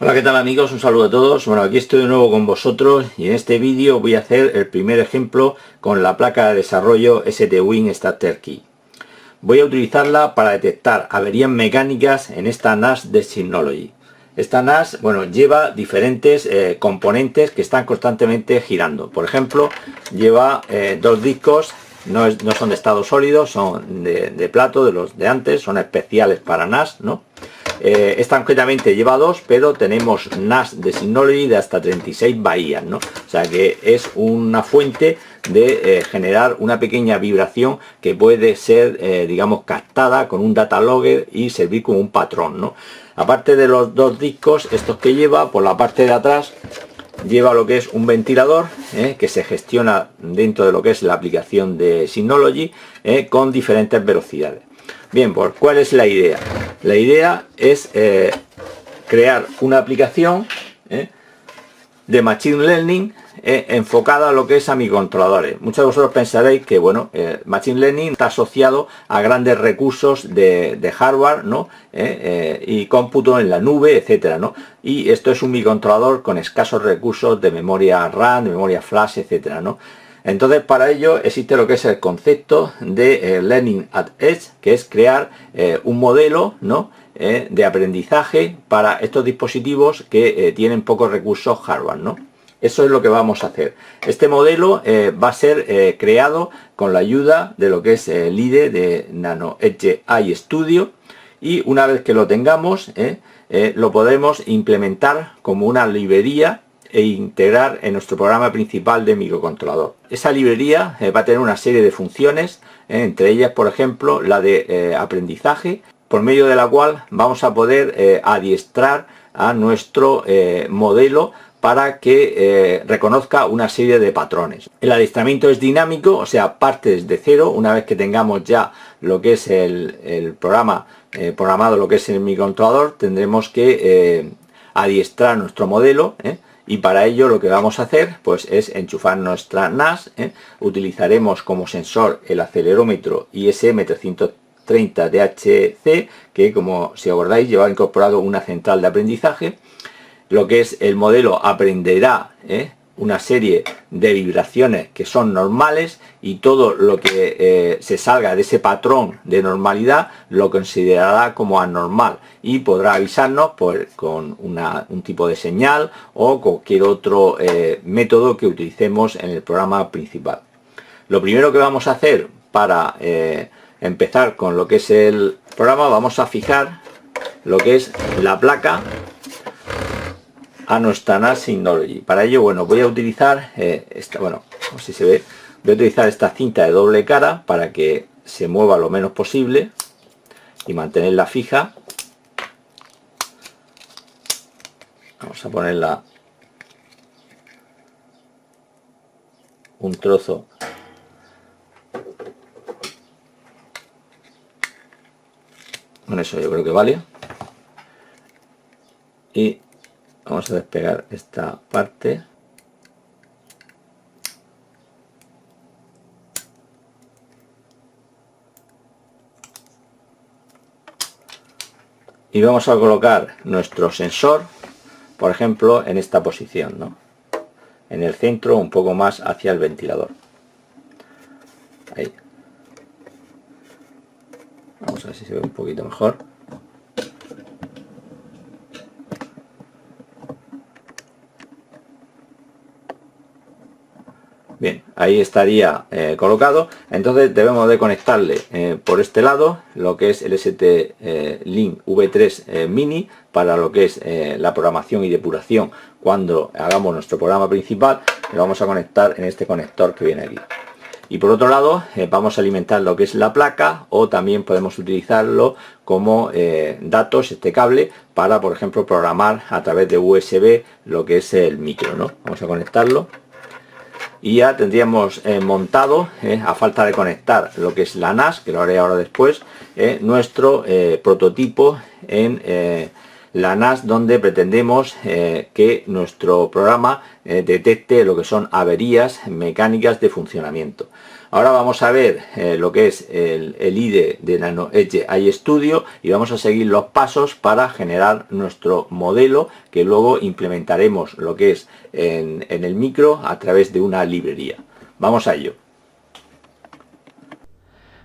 Hola, ¿qué tal amigos? Un saludo a todos. Bueno, aquí estoy de nuevo con vosotros y en este vídeo voy a hacer el primer ejemplo con la placa de desarrollo ST-Win Starter Key. Voy a utilizarla para detectar averías mecánicas en esta NAS de Synology. Esta NAS, bueno, lleva diferentes componentes que están constantemente girando. Por ejemplo, lleva dos discos, no son de estado sólido, son de plato, de los de antes, son especiales para NAS, ¿no? Esta concretamente lleva dos, pero tenemos NAS de Synology de hasta 36 bahías, ¿no? O sea que es una fuente de generar una pequeña vibración que puede ser, digamos, captada con un data logger y servir como un patrón, ¿no? Aparte de los dos discos, estos que lleva, por la parte de atrás lleva lo que es un ventilador que se gestiona dentro de lo que es la aplicación de Synology con diferentes velocidades. Bien, pues ¿cuál es la idea? La idea es crear una aplicación de Machine Learning enfocada a lo que es a microcontroladores. Muchos de vosotros pensaréis que, bueno, Machine Learning está asociado a grandes recursos de hardware, ¿no? Y cómputo en la nube, etcétera, ¿no? Y esto es un microcontrolador con escasos recursos de memoria RAM, de memoria flash, etcétera, ¿no? Entonces, para ello existe lo que es el concepto de Learning at Edge, que es crear un modelo, ¿no? De aprendizaje para estos dispositivos que tienen pocos recursos hardware, ¿no? Eso es lo que vamos a hacer. Este modelo va a ser creado con la ayuda de lo que es el IDE de Nano Edge AI Studio, y una vez que lo tengamos, lo podemos implementar como una librería e integrar en nuestro programa principal de microcontrolador. Esa librería va a tener una serie de funciones, entre ellas, por ejemplo, la de aprendizaje, por medio de la cual vamos a poder adiestrar a nuestro modelo para que reconozca una serie de patrones. El adiestramiento es dinámico, o sea, parte desde cero. Una vez que tengamos ya lo que es el programa programado, lo que es el microcontrolador, tendremos que adiestrar nuestro modelo, y para ello lo que vamos a hacer pues es enchufar nuestra NAS. Utilizaremos como sensor el acelerómetro ISM330DHC, que, como si acordáis, lleva incorporado una central de aprendizaje. Lo que es el modelo aprenderá una serie de vibraciones que son normales, y todo lo que se salga de ese patrón de normalidad lo considerará como anormal y podrá avisarnos con un tipo de señal o cualquier otro método que utilicemos en el programa principal. Lo primero que vamos a hacer para empezar con lo que es el programa, vamos a fijar lo que es la placa a nuestra NAS Synology. Para ello, bueno, voy a utilizar esta, bueno, no sé si se ve, voy a utilizar esta cinta de doble cara para que se mueva lo menos posible y mantenerla fija. Vamos a ponerla un trozo con eso, yo creo que vale. Y vamos a despegar esta parte. Y vamos a colocar nuestro sensor, por ejemplo, en esta posición, ¿no? En el centro, un poco más hacia el ventilador. Ahí. Vamos a ver si se ve un poquito mejor. Bien, ahí estaría colocado. Entonces debemos de conectarle por este lado lo que es el ST-Link V3 Mini para lo que es la programación y depuración. Cuando hagamos nuestro programa principal, lo vamos a conectar en este conector que viene aquí. Y por otro lado, vamos a alimentar lo que es la placa, o también podemos utilizarlo como datos, este cable, para, por ejemplo, programar a través de USB lo que es el micro, ¿no? Vamos a conectarlo. Y ya tendríamos montado, a falta de conectar lo que es la NAS, que lo haré ahora después, nuestro prototipo en la NAS, donde pretendemos que nuestro programa detecte lo que son averías mecánicas de funcionamiento. Ahora vamos a ver lo que es el IDE de Nano Edge iStudio y vamos a seguir los pasos para generar nuestro modelo que luego implementaremos lo que es en el micro a través de una librería. Vamos a ello.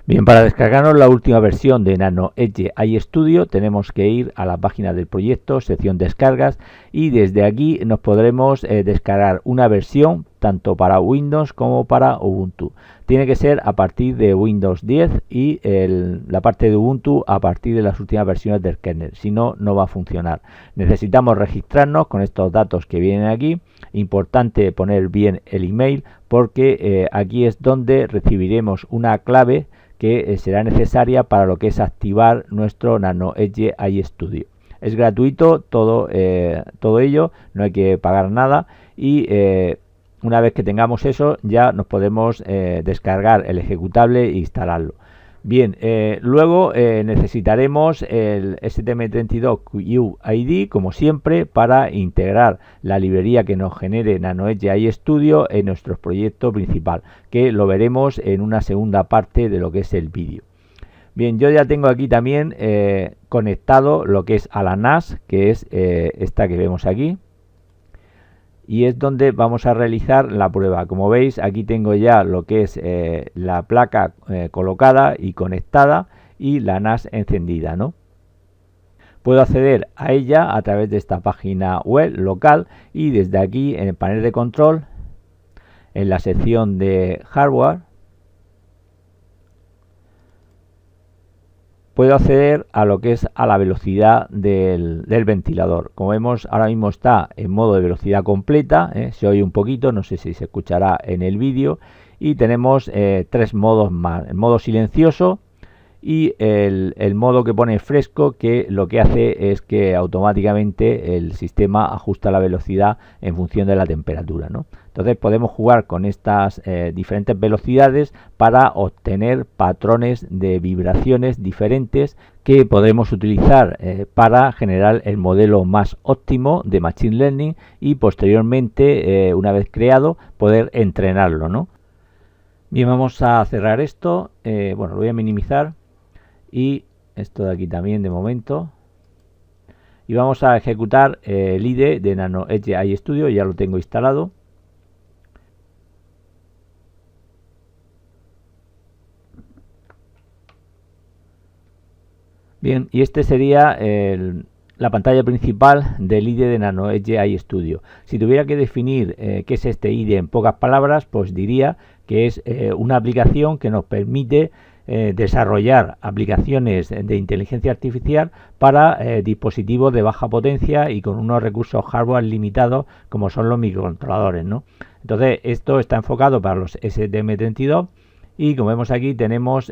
Bien, para descargarnos la última versión de Nano Edge iStudio tenemos que ir a la página del proyecto, sección descargas, y desde aquí nos podremos descargar una versión tanto para Windows como para Ubuntu. Tiene que ser a partir de Windows 10 y la parte de Ubuntu a partir de las últimas versiones del kernel, si no, no va a funcionar. Necesitamos registrarnos con estos datos que vienen aquí. Importante poner bien el email porque aquí es donde recibiremos una clave que será necesaria para lo que es activar nuestro Nano Edge iStudio. Es gratuito todo ello, no hay que pagar nada y una vez que tengamos eso ya nos podemos descargar el ejecutable e instalarlo. Bien, luego necesitaremos el STM32UID como siempre para integrar la librería que nos genere Nano Edge iStudio en nuestro proyecto principal, que lo veremos en una segunda parte de lo que es el vídeo. Bien, yo ya tengo aquí también conectado lo que es a la NAS, que es esta que vemos aquí. Y es donde vamos a realizar la prueba. Como veis, aquí tengo ya lo que es la placa colocada y conectada y la NAS encendida, ¿no? Puedo acceder a ella a través de esta página web local y desde aquí en el panel de control, en la sección de hardware, puedo acceder a lo que es a la velocidad del ventilador. Como vemos, ahora mismo está en modo de velocidad completa, se oye un poquito, no sé si se escuchará en el vídeo, y tenemos tres modos más: el modo silencioso y el modo que pone fresco, que lo que hace es que automáticamente el sistema ajusta la velocidad en función de la temperatura, ¿no? Entonces podemos jugar con estas diferentes velocidades para obtener patrones de vibraciones diferentes que podremos utilizar para generar el modelo más óptimo de Machine Learning y posteriormente, una vez creado, poder entrenarlo, ¿no? Bien, vamos a cerrar esto. Bueno, lo voy a minimizar. Y esto de aquí también de momento, y vamos a ejecutar el IDE de Nano Edge iStudio. Ya lo tengo instalado. Bien, y este sería la pantalla principal del IDE de Nano Edge iStudio. Si tuviera que definir qué es este IDE en pocas palabras, pues diría que es una aplicación que nos permite desarrollar aplicaciones de inteligencia artificial para dispositivos de baja potencia y con unos recursos hardware limitados como son los microcontroladores, ¿no? Entonces esto está enfocado para los STM32 y como vemos aquí tenemos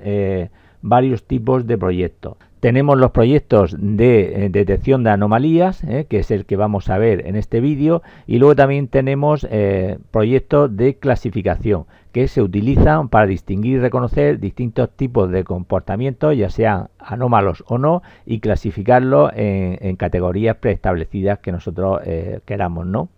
varios tipos de proyectos. Tenemos los proyectos de detección de anomalías, que es el que vamos a ver en este vídeo, y luego también tenemos proyectos de clasificación que se utilizan para distinguir y reconocer distintos tipos de comportamientos, ya sean anómalos o no, y clasificarlos en categorías preestablecidas que nosotros queramos, ¿no?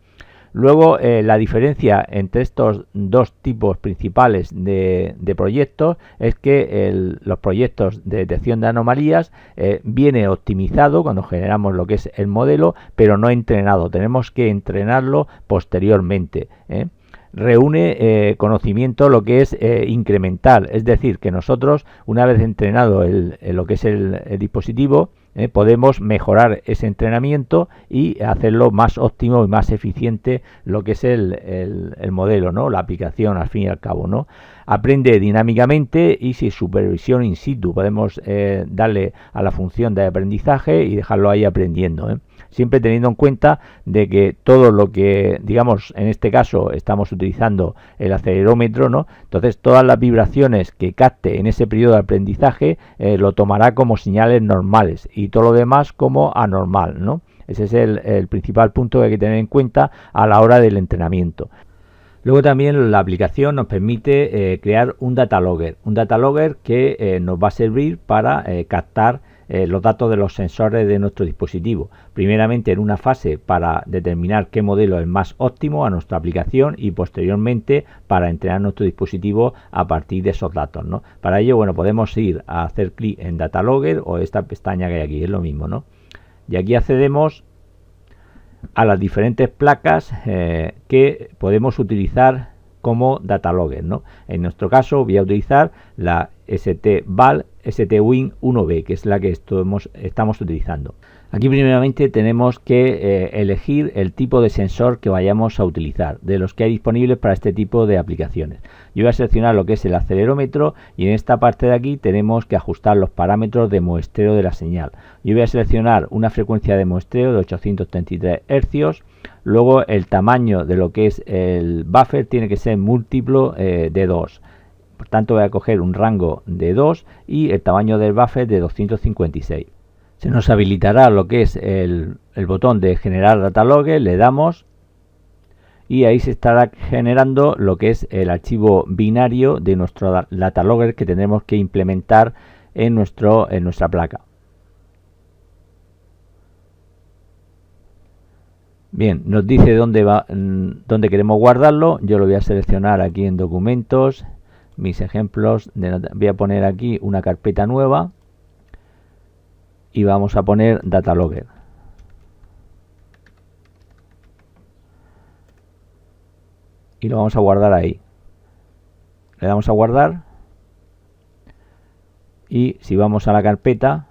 Luego, la diferencia entre estos dos tipos principales de proyectos es que los proyectos de detección de anomalías viene optimizado cuando generamos lo que es el modelo, pero no entrenado. Tenemos que entrenarlo posteriormente, Reúne conocimiento lo que es incremental, es decir, que nosotros, una vez entrenado lo que es el dispositivo, podemos mejorar ese entrenamiento y hacerlo más óptimo y más eficiente lo que es el modelo, ¿no? La aplicación al fin y al cabo, ¿no? Aprende dinámicamente y sin supervisión in situ. Podemos darle a la función de aprendizaje y dejarlo ahí aprendiendo, siempre teniendo en cuenta de que todo lo que, digamos, en este caso estamos utilizando el acelerómetro, ¿no? Entonces todas las vibraciones que capte en ese periodo de aprendizaje lo tomará como señales normales y todo lo demás como anormal, ¿no? Ese es el principal punto que hay que tener en cuenta a la hora del entrenamiento. Luego también la aplicación nos permite crear un data logger que nos va a servir para captar los datos de los sensores de nuestro dispositivo. Primeramente en una fase para determinar qué modelo es el más óptimo a nuestra aplicación y posteriormente para entrenar nuestro dispositivo a partir de esos datos, ¿no? Para ello, bueno, podemos ir a hacer clic en Data Logger o esta pestaña que hay aquí, es lo mismo, ¿no? Y aquí accedemos a las diferentes placas que podemos utilizar como Data Logger, ¿no? En nuestro caso voy a utilizar la ST-Val ST-Win 1B, que es la que estamos utilizando. Aquí primeramente tenemos que elegir el tipo de sensor que vayamos a utilizar, de los que hay disponibles para este tipo de aplicaciones. Yo voy a seleccionar lo que es el acelerómetro y en esta parte de aquí tenemos que ajustar los parámetros de muestreo de la señal. Yo voy a seleccionar una frecuencia de muestreo de 833 Hz. Luego el tamaño de lo que es el buffer tiene que ser múltiplo de 2. Por tanto voy a coger un rango de 2 y el tamaño del buffer de 256. Se nos habilitará lo que es el botón de generar Data Logger, le damos y ahí se estará generando lo que es el archivo binario de nuestro Data Logger que tendremos que implementar en nuestra placa. Bien, nos dice dónde queremos guardarlo. Yo lo voy a seleccionar aquí en documentos, mis ejemplos, voy a poner aquí una carpeta nueva y vamos a poner Data Logger. Y lo vamos a guardar ahí. Le damos a guardar y si vamos a la carpeta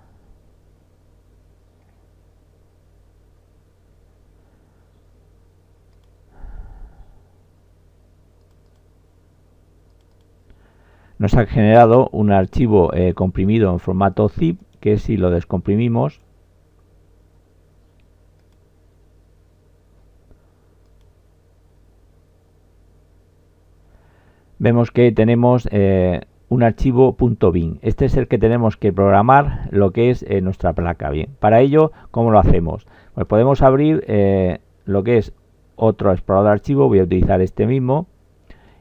nos ha generado un archivo comprimido en formato zip, que si lo descomprimimos vemos que tenemos un archivo .bin. Este es el que tenemos que programar lo que es nuestra placa. Bien, para ello, ¿cómo lo hacemos? Pues podemos abrir lo que es otro explorador de archivo. Voy a utilizar este mismo.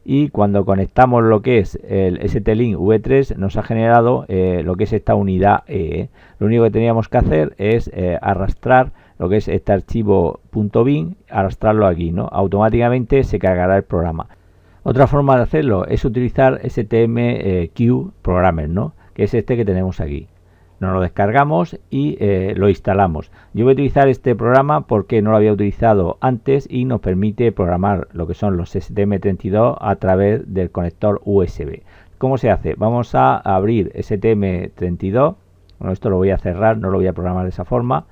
Y cuando conectamos lo que es el ST-Link V3 nos ha generado lo que es esta unidad EE. Lo único que teníamos que hacer es arrastrar lo que es este archivo .bin, arrastrarlo aquí, ¿no? Automáticamente se cargará el programa. Otra forma de hacerlo es utilizar STMQ Programmer, ¿no? Que es este que tenemos aquí. Nos lo descargamos y lo instalamos. Yo voy a utilizar este programa porque no lo había utilizado antes y nos permite programar lo que son los STM32 a través del conector USB. ¿Cómo se hace? Vamos a abrir STM32. Bueno, esto lo voy a cerrar, no lo voy a programar de esa forma.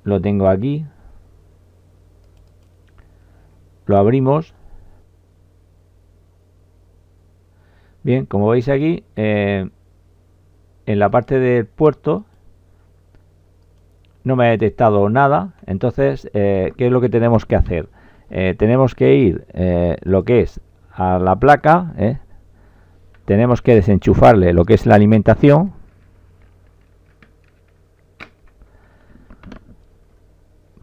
Lo tengo aquí. Lo abrimos. Bien, como veis aquí, en la parte del puerto no me ha detectado nada. Entonces, ¿qué es lo que tenemos que hacer? Tenemos que ir lo que es a la placa, tenemos que desenchufarle lo que es la alimentación,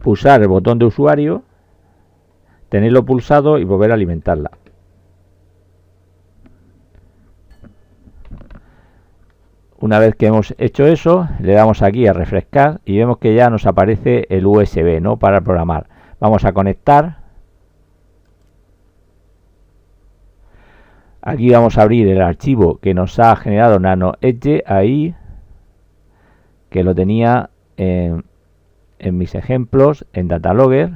pulsar el botón de usuario, tenerlo pulsado y volver a alimentarla. Una vez que hemos hecho eso, le damos aquí a refrescar y vemos que ya nos aparece el USB, ¿no? Para programar. Vamos a conectar. Aquí vamos a abrir el archivo que nos ha generado NanoEdge ahí, que lo tenía en mis ejemplos en Data Logger.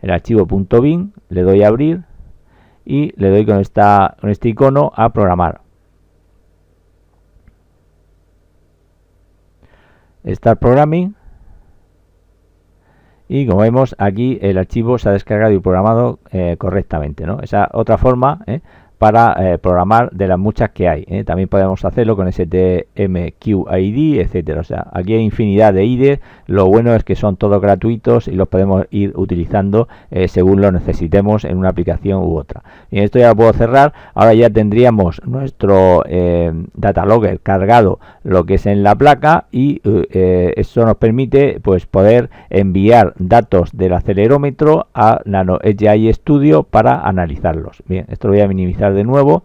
El archivo .bin, le doy a abrir y le doy con este icono a programar. Start Programming y como vemos aquí el archivo se ha descargado y programado correctamente, ¿no? Esa otra forma para programar de las muchas que hay. También podemos hacerlo con STMQID, etcétera. O sea, aquí hay infinidad de IDEs. Lo bueno es que son todos gratuitos y los podemos ir utilizando según lo necesitemos en una aplicación u otra. Y esto ya lo puedo cerrar. Ahora ya tendríamos nuestro Data Logger cargado lo que es en la placa y eso nos permite pues poder enviar datos del acelerómetro a NanoEdge AI Studio para analizarlos. Bien, esto lo voy a minimizar de nuevo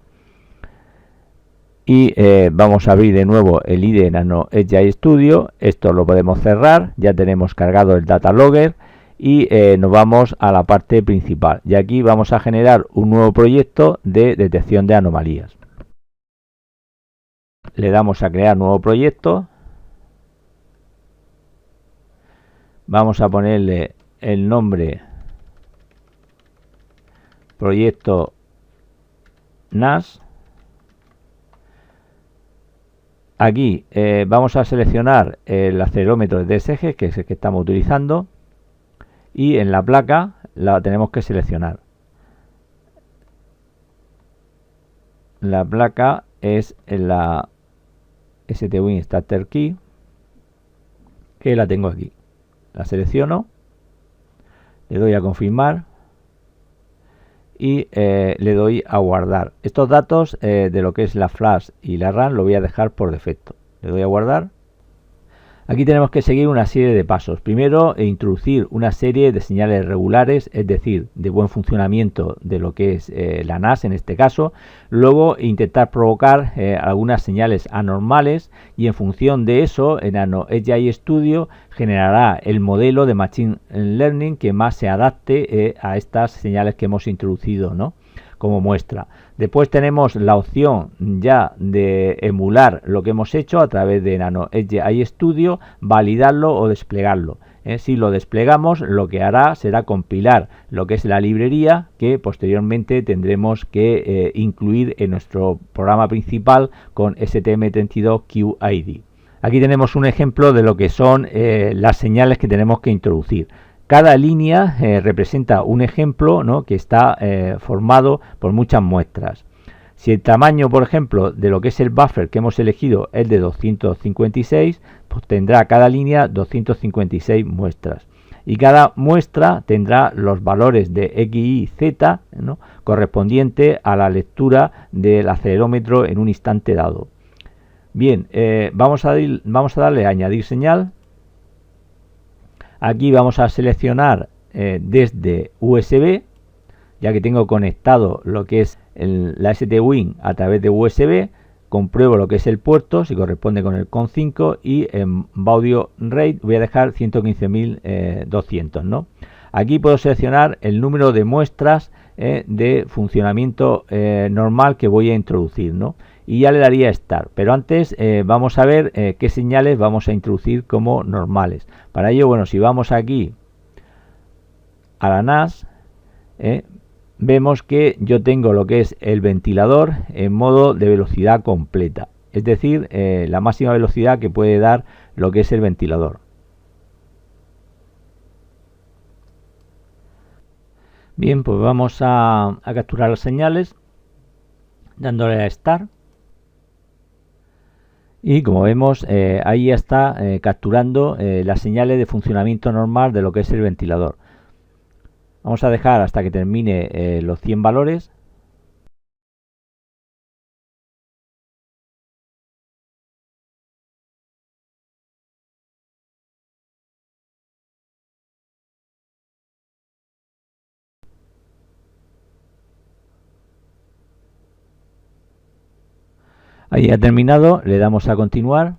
y vamos a abrir de nuevo el IDE Nano Edge Studio. Esto lo podemos cerrar, ya tenemos cargado el Data Logger y nos vamos a la parte principal, y aquí vamos a generar un nuevo proyecto de detección de anomalías. Le damos a crear nuevo proyecto, vamos a ponerle el nombre proyecto NAS. Aquí vamos a seleccionar el acelerómetro de DSG, que es el que estamos utilizando, y en la placa la tenemos que seleccionar. La placa es la ST-Win Starter Key, que la tengo aquí. La selecciono, le doy a confirmar y le doy a guardar. Estos datos de lo que es la flash y la RAM lo voy a dejar por defecto. Le doy a guardar. Aquí tenemos que seguir una serie de pasos. Primero, introducir una serie de señales regulares, es decir, de buen funcionamiento de lo que es la NAS en este caso. Luego, intentar provocar algunas señales anormales, y en función de eso, en Nano Edge Studio generará el modelo de Machine Learning que más se adapte a estas señales que hemos introducido, ¿no?, como muestra. Después tenemos la opción ya de emular lo que hemos hecho a través de Nano Edge Studio, validarlo o desplegarlo. Si lo desplegamos, lo que hará será compilar lo que es la librería, que posteriormente tendremos que incluir en nuestro programa principal con STM32Qid. Aquí tenemos un ejemplo de lo que son las señales que tenemos que introducir. Cada línea representa un ejemplo, ¿no?, que está formado por muchas muestras. Si el tamaño, por ejemplo, de lo que es el buffer que hemos elegido es de 256, pues tendrá cada línea 256 muestras. Y cada muestra tendrá los valores de X, Y, Z, ¿no?, correspondiente a la lectura del acelerómetro en un instante dado. Bien, vamos a darle a añadir señal. Aquí vamos a seleccionar desde USB, ya que tengo conectado lo que es la ST-Win a través de USB. Compruebo lo que es el puerto, si corresponde con el CON5, y en Baud Rate voy a dejar 115.200, ¿no? Aquí puedo seleccionar el número de muestras de funcionamiento normal que voy a introducir, ¿no?, y ya le daría Start. Pero antes vamos a ver qué señales vamos a introducir como normales. Para ello, bueno, si vamos aquí a la NAS, vemos que yo tengo lo que es el ventilador en modo de velocidad completa, es decir, la máxima velocidad que puede dar lo que es el ventilador. Bien, pues vamos a capturar las señales dándole a Start. Y como vemos, ahí ya está capturando las señales de funcionamiento normal de lo que es el ventilador. Vamos a dejar hasta que termine los 100 valores. Ahí ha terminado, le damos a continuar.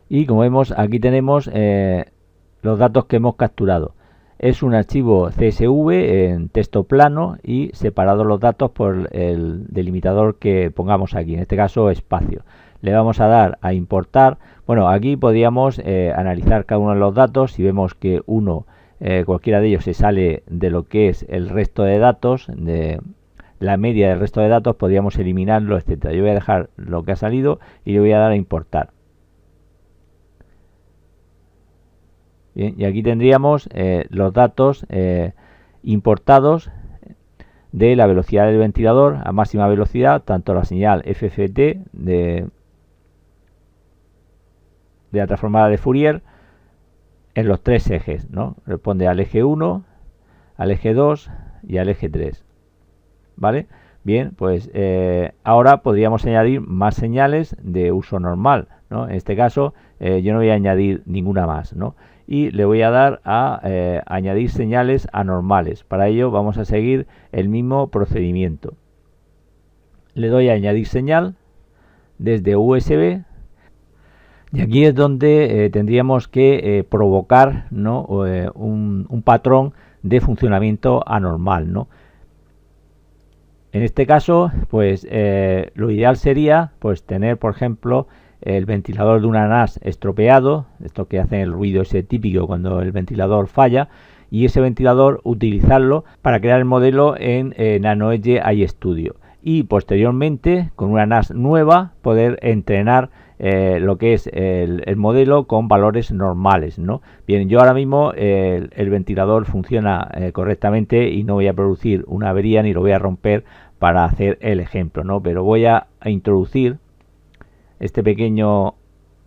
Y como vemos, aquí tenemos los datos que hemos capturado. Es un archivo CSV en texto plano y separados los datos por el delimitador que pongamos aquí, en este caso espacio. Le vamos a dar a importar. Bueno, aquí podríamos analizar cada uno de los datos. Si vemos que cualquiera de ellos se sale de lo que es el resto de datos, de la media del resto de datos, podríamos eliminarlo, etcétera. Yo voy a dejar lo que ha salido y le voy a dar a importar. Bien, y aquí tendríamos los datos importados de la velocidad del ventilador a máxima velocidad, tanto la señal FFT de la transformada de Fourier en los tres ejes, ¿no? Responde al eje 1, al eje 2 y al eje 3. ¿Vale? Bien, pues ahora podríamos añadir más señales de uso normal, ¿no? En este caso yo no voy a añadir ninguna más, ¿no? y le voy a dar a añadir señales anormales. Para ello vamos a seguir el mismo procedimiento. Le doy a añadir señal desde USB y aquí es donde tendríamos que provocar, ¿no? un patrón de funcionamiento anormal, ¿no? En este caso, pues lo ideal sería pues tener, por ejemplo, el ventilador de una NAS estropeado, esto que hace el ruido ese típico cuando el ventilador falla, y ese ventilador utilizarlo para crear el modelo en NanoEdge iStudio y posteriormente con una NAS nueva poder entrenar lo que es el modelo con valores normales, ¿no? Bien, yo ahora mismo el ventilador funciona correctamente y no voy a producir una avería ni lo voy a romper para hacer el ejemplo, ¿no? Pero voy a introducir este pequeño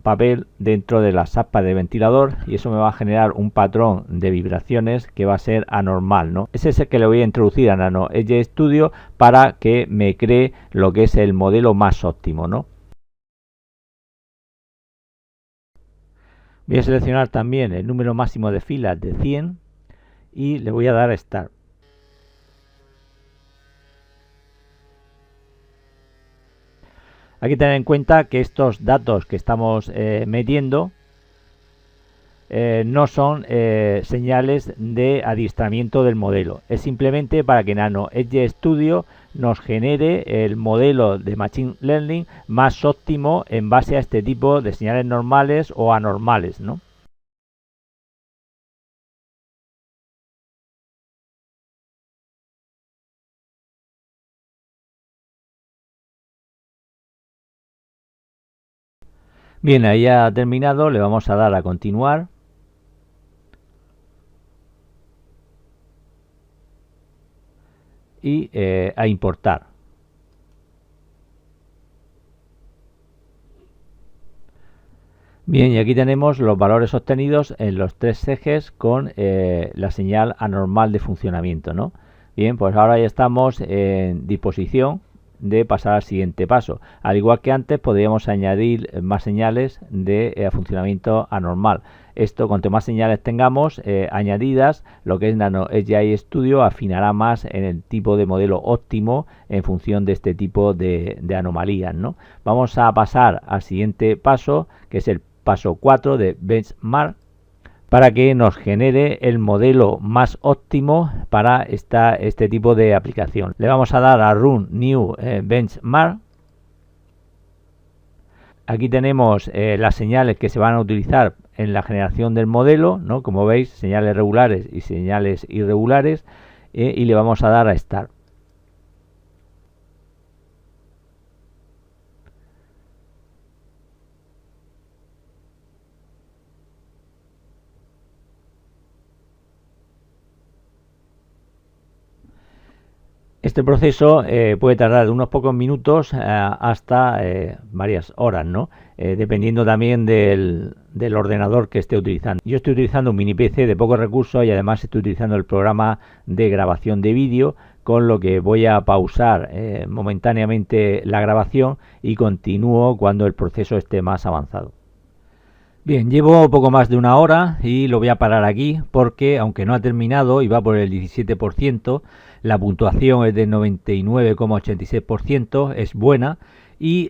papel dentro de la sapa de ventilador y eso me va a generar un patrón de vibraciones que va a ser anormal, ¿no? Ese es el que le voy a introducir a NanoEdge Studio para que me cree lo que es el modelo más óptimo, ¿no? Voy a seleccionar también el número máximo de filas de 100 y le voy a dar a Start. Hay que tener en cuenta que estos datos que estamos metiendo no son señales de adiestramiento del modelo. Es simplemente para que NanoEdge Studio nos genere el modelo de Machine Learning más óptimo en base a este tipo de señales normales o anormales, ¿no? Bien, ahí ha terminado, le vamos a dar a continuar. Y a importar. Bien, y aquí tenemos los valores obtenidos en los tres ejes con la señal anormal de funcionamiento, ¿no? Bien, pues ahora ya estamos en disposición de pasar al siguiente paso. Al igual que antes, podríamos añadir más señales de funcionamiento anormal. Esto, cuanto más señales tengamos añadidas, lo que es NanoEdge Studio afinará más en el tipo de modelo óptimo en función de este tipo de anomalías, ¿no? Vamos a pasar al siguiente paso, que es el paso 4 de Benchmark, para que nos genere el modelo más óptimo para este tipo de aplicación. Le vamos a dar a Run New Benchmark. Aquí tenemos las señales que se van a utilizar en la generación del modelo, ¿no? Como veis, señales regulares y señales irregulares, y le vamos a dar a Start. Este proceso puede tardar de unos pocos minutos hasta varias horas, ¿no? Dependiendo también del ordenador que esté utilizando. Yo estoy utilizando un mini PC de pocos recursos y además estoy utilizando el programa de grabación de vídeo, con lo que voy a pausar momentáneamente la grabación y continúo cuando el proceso esté más avanzado. Bien, llevo poco más de una hora y lo voy a parar aquí porque, aunque no ha terminado y va por el 17%, la puntuación es del 99,86%, es buena, y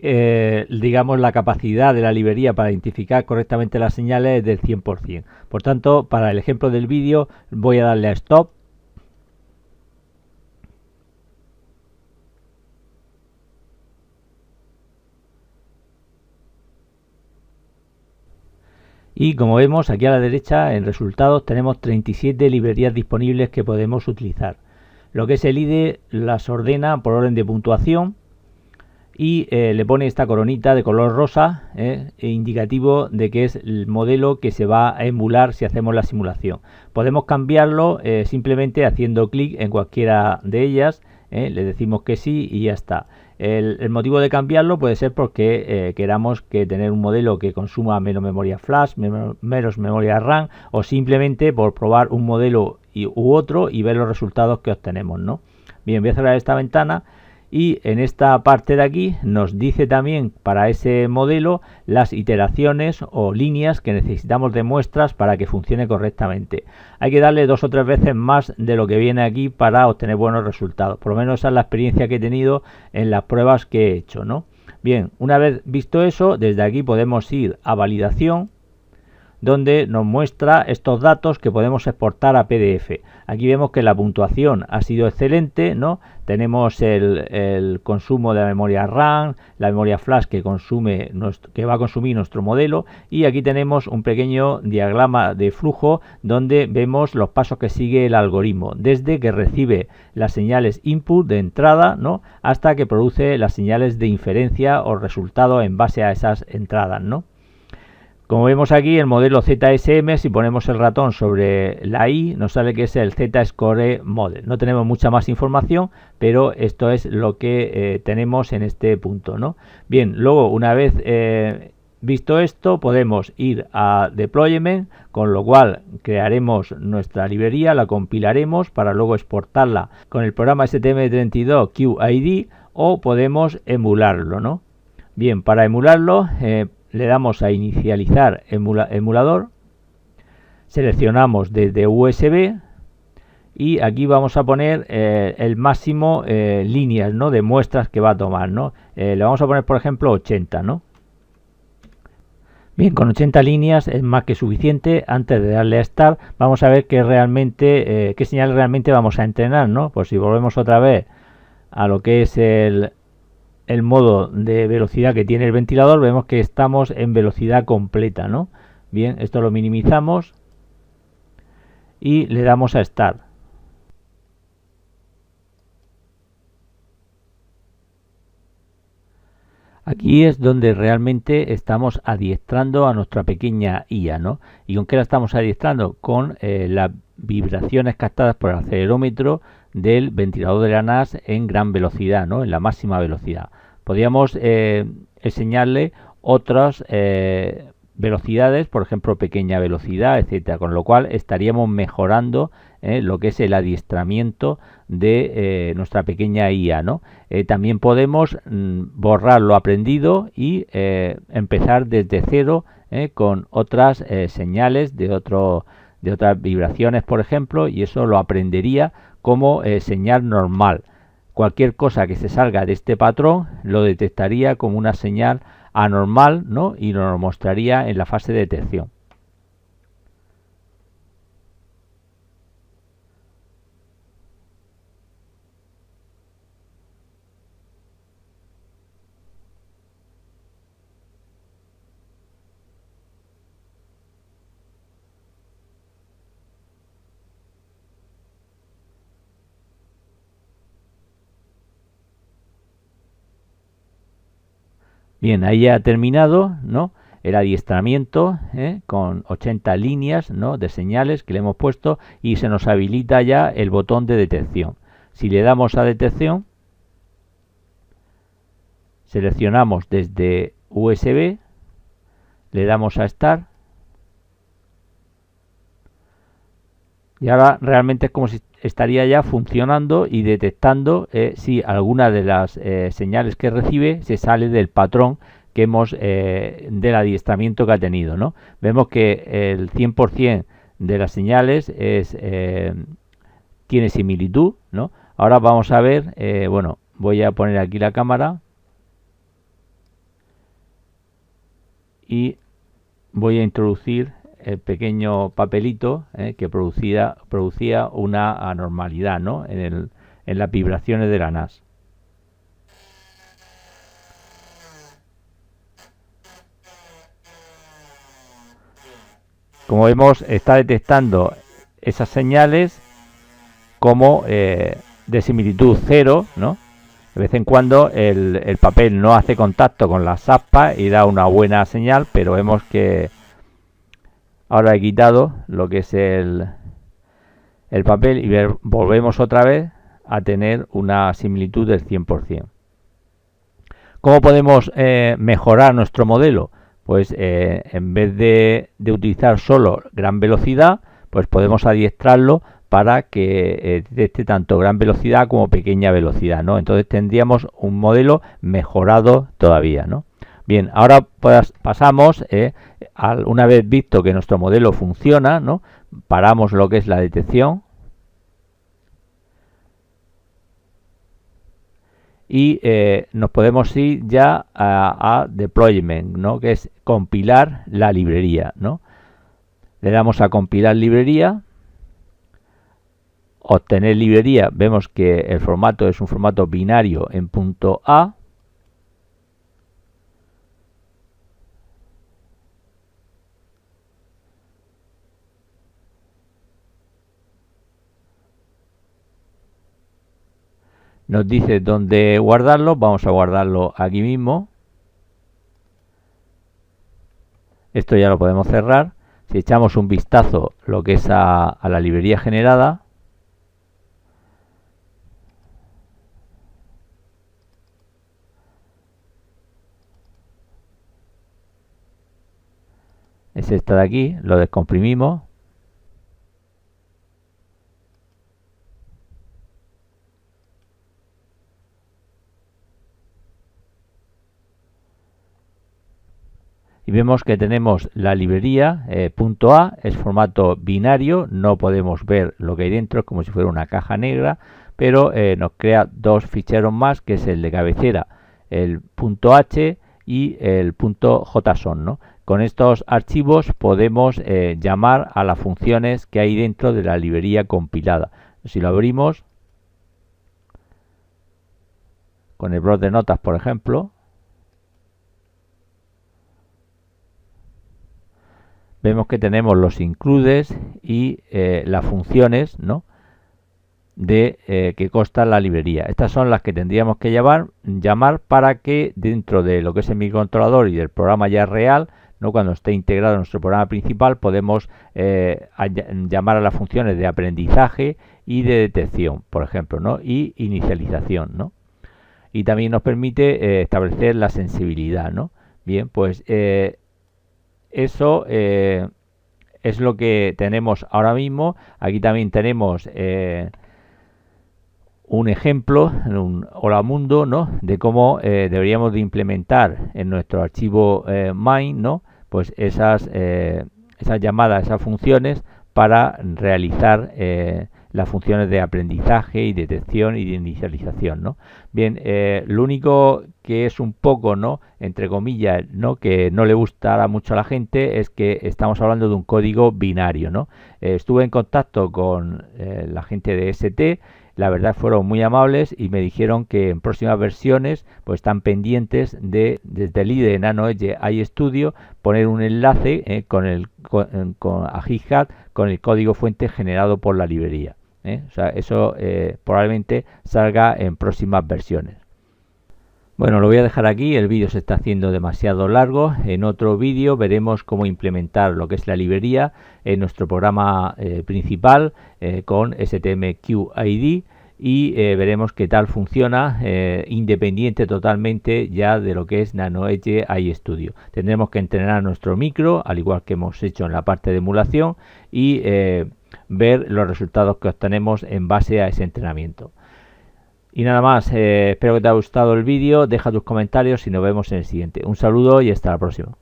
digamos la capacidad de la librería para identificar correctamente las señales es del 100%. Por tanto, para el ejemplo del vídeo voy a darle a Stop. Y como vemos aquí a la derecha en resultados tenemos 37 librerías disponibles que podemos utilizar. Lo que es el IDE las ordena por orden de puntuación y le pone esta coronita de color rosa indicativo de que es el modelo que se va a emular si hacemos la simulación. Podemos cambiarlo simplemente haciendo clic en cualquiera de ellas, le decimos que sí y ya está. El motivo de cambiarlo puede ser porque queramos tener un modelo que consuma menos memoria flash, menos memoria RAM, o simplemente por probar un modelo u otro y ver los resultados que obtenemos, ¿no? Bien, voy a cerrar esta ventana y en esta parte de aquí nos dice también para ese modelo las iteraciones o líneas que necesitamos de muestras para que funcione correctamente. Hay que darle 2 o 3 veces más de lo que viene aquí para obtener buenos resultados. Por lo menos esa es la experiencia que he tenido en las pruebas que he hecho, ¿no? Bien, una vez visto eso, desde aquí podemos ir a validación, donde nos muestra estos datos que podemos exportar a PDF. Aquí vemos que la puntuación ha sido excelente, ¿no? Tenemos el consumo de la memoria RAM, la memoria flash que va a consumir nuestro modelo, y aquí tenemos un pequeño diagrama de flujo donde vemos los pasos que sigue el algoritmo, desde que recibe las señales input de entrada, ¿no?, hasta que produce las señales de inferencia o resultado en base a esas entradas, ¿no? Como vemos aquí, el modelo ZSM, si ponemos el ratón sobre la I, nos sale que es el Z-Score Model. No tenemos mucha más información, pero esto es lo que tenemos en este punto, ¿no? Bien, luego, una vez visto esto, podemos ir a Deployment, con lo cual crearemos nuestra librería, la compilaremos para luego exportarla con el programa STM32QID, o podemos emularlo, ¿no? Bien, para emularlo, le damos a inicializar emulador, seleccionamos desde USB y aquí vamos a poner el máximo líneas, ¿no?, de muestras que va a tomar, ¿no? Le vamos a poner, por ejemplo, 80, ¿no? Bien, con 80 líneas es más que suficiente. Antes de darle a Start, vamos a ver qué señal realmente vamos a entrenar, ¿no? Pues si volvemos otra vez a lo que es el modo de velocidad que tiene el ventilador, vemos que estamos en velocidad completa, ¿no? Bien, esto lo minimizamos y le damos a Start. Aquí es donde realmente estamos adiestrando a nuestra pequeña IA, ¿no? ¿Y con qué la estamos adiestrando? Con las vibraciones captadas por el acelerómetro del ventilador de la NAS en gran velocidad, ¿no?, en la máxima velocidad. Podríamos enseñarle otras velocidades, por ejemplo, pequeña velocidad, etcétera, con lo cual estaríamos mejorando lo que es el adiestramiento de nuestra pequeña IA, ¿no? También podemos borrar lo aprendido y empezar desde cero con otras señales de otras vibraciones, por ejemplo, y eso lo aprendería como señal normal. Cualquier cosa que se salga de este patrón lo detectaría como una señal anormal, ¿no?, y nos lo mostraría en la fase de detección. Bien, ahí ya ha terminado, ¿no?, el adiestramiento con 80 líneas, ¿no?, de señales que le hemos puesto, y se nos habilita ya el botón de detección. Si le damos a detección, seleccionamos desde USB, le damos a Start, y ahora realmente es como si estaría ya funcionando y detectando si alguna de las señales que recibe se sale del patrón que hemos del adiestramiento que ha tenido, ¿no? Vemos que el 100% de las señales tiene similitud, ¿no? Ahora vamos a ver, bueno, voy a poner aquí la cámara y voy a introducir el pequeño papelito que producía una anormalidad, ¿no?, en las vibraciones de la NAS. Como vemos, está detectando esas señales como de similitud 0, ¿no? De vez en cuando el papel no hace contacto con las aspas y da una buena señal, pero vemos que ahora he quitado lo que es el papel y volvemos otra vez a tener una similitud del 100%. ¿Cómo podemos mejorar nuestro modelo? Pues en vez de utilizar solo gran velocidad, pues podemos adiestrarlo para que detecte tanto gran velocidad como pequeña velocidad, ¿no? Entonces tendríamos un modelo mejorado todavía, ¿no? Bien, ahora pues pasamos, una vez visto que nuestro modelo funciona, ¿no? Paramos lo que es la detección y nos podemos ir ya a deployment, ¿no? Que es compilar la librería, ¿no? Le damos a compilar librería, obtener librería, vemos que el formato es un formato binario en .a. Nos dice dónde guardarlo, vamos a guardarlo aquí mismo. Esto ya lo podemos cerrar. Si echamos un vistazo lo que es a la librería generada, es esta de aquí, lo descomprimimos. Y vemos que tenemos la librería .a, es formato binario, no podemos ver lo que hay dentro, es como si fuera una caja negra, pero nos crea dos ficheros más, que es el de cabecera, el .h y el .json, ¿no? Con estos archivos podemos llamar a las funciones que hay dentro de la librería compilada. Si lo abrimos con el bloc de notas, por ejemplo, vemos que tenemos los includes y las funciones, ¿no? de que consta la librería. Estas son las que tendríamos que llamar para que dentro de lo que es el microcontrolador y del programa ya real, ¿no? Cuando esté integrado en nuestro programa principal, podemos llamar a las funciones de aprendizaje y de detección, por ejemplo, ¿no? Y inicialización, ¿no? Y también nos permite establecer la sensibilidad, ¿no? Bien, pues eso es lo que tenemos ahora mismo. Aquí también tenemos un ejemplo, un hola mundo, ¿no? De cómo deberíamos de implementar en nuestro archivo main, ¿no? Pues esas llamadas, esas funciones para realizar las funciones de aprendizaje y detección y de inicialización, ¿no? Bien, lo único que es un poco, ¿no? Entre comillas, ¿no? Que no le gustará mucho a la gente es que estamos hablando de un código binario, ¿no? Estuve en contacto con la gente de ST. La verdad fueron muy amables y me dijeron que en próximas versiones pues están pendientes de, desde el IDE NanoEdge iStudio, poner un enlace a GitHub con el código fuente generado por la librería. O sea, eso probablemente salga en próximas versiones. Bueno, lo voy a dejar aquí, el vídeo se está haciendo demasiado largo. En otro vídeo veremos cómo implementar lo que es la librería en nuestro programa principal con STMQID y veremos qué tal funciona independiente totalmente ya de lo que es NanoEdge iStudio. Tendremos que entrenar nuestro micro, al igual que hemos hecho en la parte de emulación, y ver los resultados que obtenemos en base a ese entrenamiento. Y nada más, espero que te haya gustado el vídeo, deja tus comentarios y nos vemos en el siguiente. Un saludo y hasta la próxima.